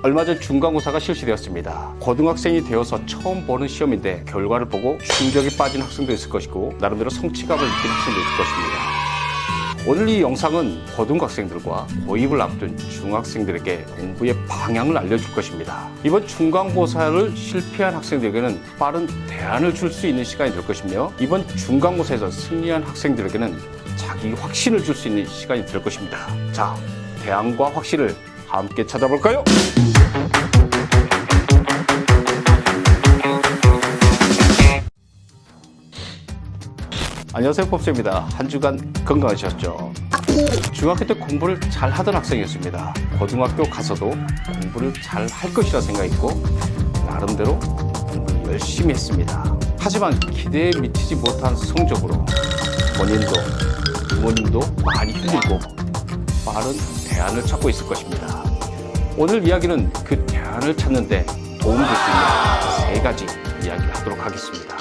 얼마 전 중간고사가 실시되었습니다. 고등학생이 되어서 처음 보는 시험인데 결과를 보고 충격에 빠진 학생도 있을 것이고 나름대로 성취감을 느끼는 학생도 있을 것입니다. 오늘 이 영상은 고등학생들과 고입을 앞둔 중학생들에게 공부의 방향을 알려줄 것입니다. 이번 중간고사를 실패한 학생들에게는 빠른 대안을 줄 수 있는 시간이 될 것이며 이번 중간고사에서 승리한 학생들에게는 자기 확신을 줄 수 있는 시간이 될 것입니다. 자, 대안과 확신을 함께 찾아볼까요? 안녕하세요, 법쌤입니다. 한 주간 건강하셨죠? 중학교 때 공부를 잘 하던 학생이었습니다. 고등학교 가서도 공부를 잘 할 것이라 생각했고 나름대로 공부를 열심히 했습니다. 하지만 기대에 미치지 못한 성적으로 본인도 부모님도 많이 힘들고 빠른 대안을 찾고 있을 것입니다. 오늘 이야기는 그 대안을 찾는 데 도움이 될 수 있는 3가지 이야기를 하도록 하겠습니다.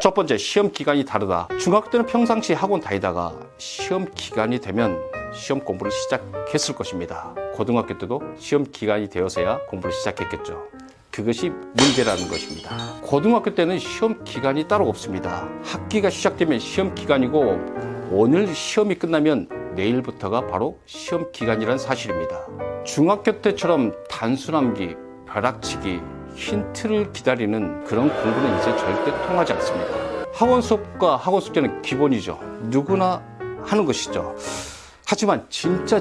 첫 번째, 시험 기간이 다르다. 중학교 때는 평상시 학원 다니다가 시험 기간이 되면 시험 공부를 시작했을 것입니다. 고등학교 때도 시험 기간이 되어서야 공부를 시작했겠죠. 그것이 문제라는 것입니다. 고등학교 때는 시험 기간이 따로 없습니다. 학기가 시작되면 시험 기간이고 오늘 시험이 끝나면 내일부터가 바로 시험 기간이라는 사실입니다. 중학교 때처럼 단순함기, 벼락치기, 힌트를 기다리는 그런 공부는 이제 절대 통하지 않습니다. 학원 수업과 학원 숙제는 기본이죠. 누구나 하는 것이죠. 하지만 진짜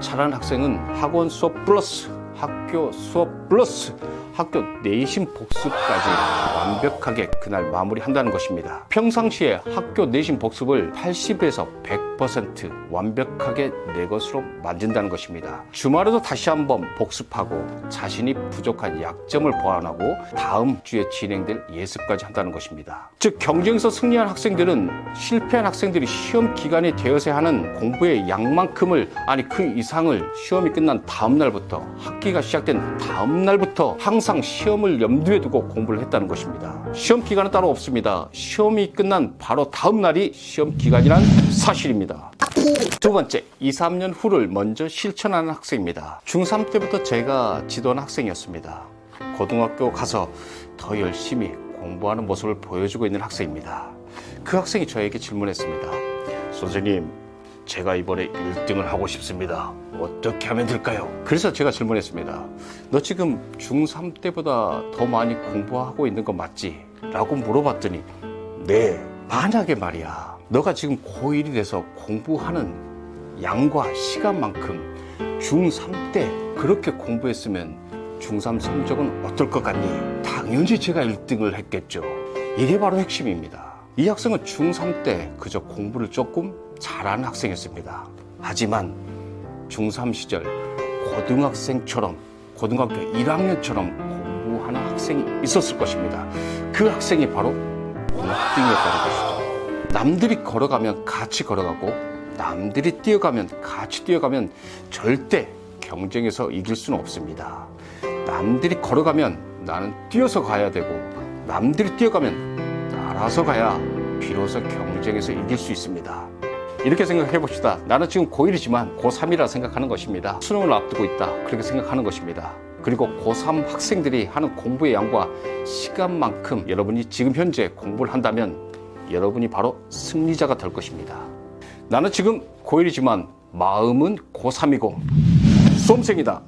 잘하는 학생은 학원 수업 플러스 학교 수업 플러스 학교 내신 복습까지 완벽하게 그날 마무리한다는 것입니다. 평상시에 학교 내신 복습을 80에서 100% 완벽하게 내 것으로 만든다는 것입니다. 주말에도 다시 한번 복습하고 자신이 부족한 약점을 보완하고 다음 주에 진행될 예습까지 한다는 것입니다. 즉 경쟁에서 승리한 학생들은 실패한 학생들이 시험 기간이 되어서 하는 공부의 양만큼을 아니 그 이상을 시험이 끝난 다음 날부터 학기가 시작된 다음 날부터 항상 시험을 염두에 두고 공부를 했다는 것입니다. 시험 기간은 따로 없습니다. 시험이 끝난 바로 다음 날이 시험 기간이란 사실입니다. 두 번째, 2, 3년 후를 먼저 실천하는 학생입니다. 중3 때부터 제가 지도하는 학생이었습니다. 고등학교 가서 더 열심히 공부하는 모습을 보여주고 있는 학생입니다. 그 학생이 저에게 질문했습니다. 선생님, 제가 이번에 1등을 하고 싶습니다. 어떻게 하면 될까요? 그래서 제가 질문했습니다. 너 지금 중3 때보다 더 많이 공부하고 있는 거 맞지? 라고 물어봤더니 네, 만약에 말이야 너가 지금 고1이 돼서 공부하는 양과 시간만큼 중3 때 그렇게 공부했으면 중3 성적은 어떨 것 같니? 당연히 제가 1등을 했겠죠. 이게 바로 핵심입니다. 이 학생은 중3 때 그저 공부를 조금 잘하는 학생이었습니다. 하지만 중3 시절 고등학생처럼 고등학교 1학년처럼 공부하는 학생이 있었을 것입니다. 그 학생이 바로 1등이었다는 것이죠. 남들이 걸어가면 같이 걸어가고 남들이 뛰어가면 같이 뛰어가면 절대 경쟁에서 이길 수는 없습니다. 남들이 걸어가면 나는 뛰어서 가야 되고 남들이 뛰어가면 날아서 가야 비로소 경쟁에서 이길 수 있습니다. 이렇게 생각해 봅시다. 나는 지금 고1이지만 고3이라 생각하는 것입니다. 수능을 앞두고 있다. 그렇게 생각하는 것입니다. 그리고 고3 학생들이 하는 공부의 양과 시간만큼 여러분이 지금 현재 공부를 한다면 여러분이 바로 승리자가 될 것입니다. 나는 지금 고1이지만 마음은 고3이고 수험생이다.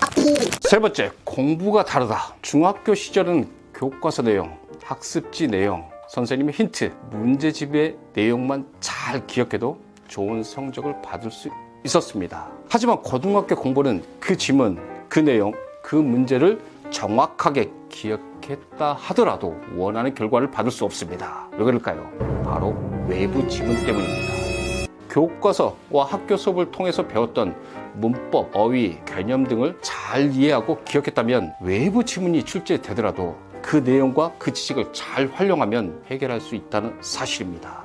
세 번째, 공부가 다르다. 중학교 시절은 교과서 내용, 학습지 내용, 선생님의 힌트, 문제집의 내용만 잘 기억해도 좋은 성적을 받을 수 있었습니다. 하지만 고등학교 공부는 그 지문, 그 내용, 그 문제를 정확하게 기억했다 하더라도 원하는 결과를 받을 수 없습니다. 왜 그럴까요? 바로 외부 지문 때문입니다. 교과서와 학교 수업을 통해서 배웠던 문법, 어휘, 개념 등을 잘 이해하고 기억했다면 외부 지문이 출제되더라도 그 내용과 그 지식을 잘 활용하면 해결할 수 있다는 사실입니다.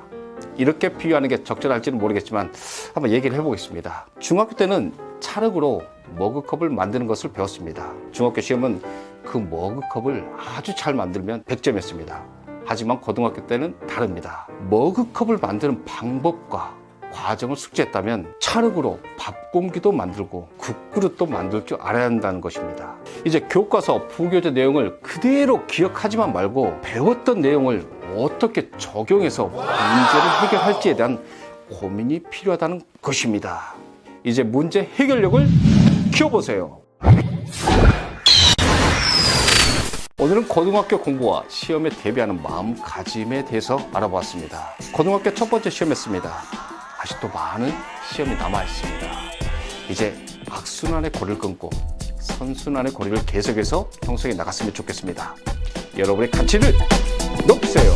이렇게 비유하는 게 적절할지는 모르겠지만 한번 얘기를 해보겠습니다. 중학교 때는 찰흙으로 머그컵을 만드는 것을 배웠습니다. 중학교 시험은 그 머그컵을 아주 잘 만들면 100점이었습니다. 하지만 고등학교 때는 다릅니다. 머그컵을 만드는 방법과 과정을 숙지했다면 찰흙으로 밥 공기도 만들고 국그릇도 만들 줄 알아야 한다는 것입니다. 이제 교과서 부교재 내용을 그대로 기억하지만 말고 배웠던 내용을 어떻게 적용해서 문제를 해결할지에 대한 고민이 필요하다는 것입니다. 이제 문제 해결력을 키워보세요. 오늘은 고등학교 공부와 시험에 대비하는 마음가짐에 대해서 알아보았습니다. 고등학교 첫 번째 시험했습니다. 아직도 많은 시험이 남아있습니다. 이제 악순환의 고리를 끊고 선순환의 고리를 계속해서 형성해 나갔으면 좋겠습니다. 여러분의 가치를 높이세요.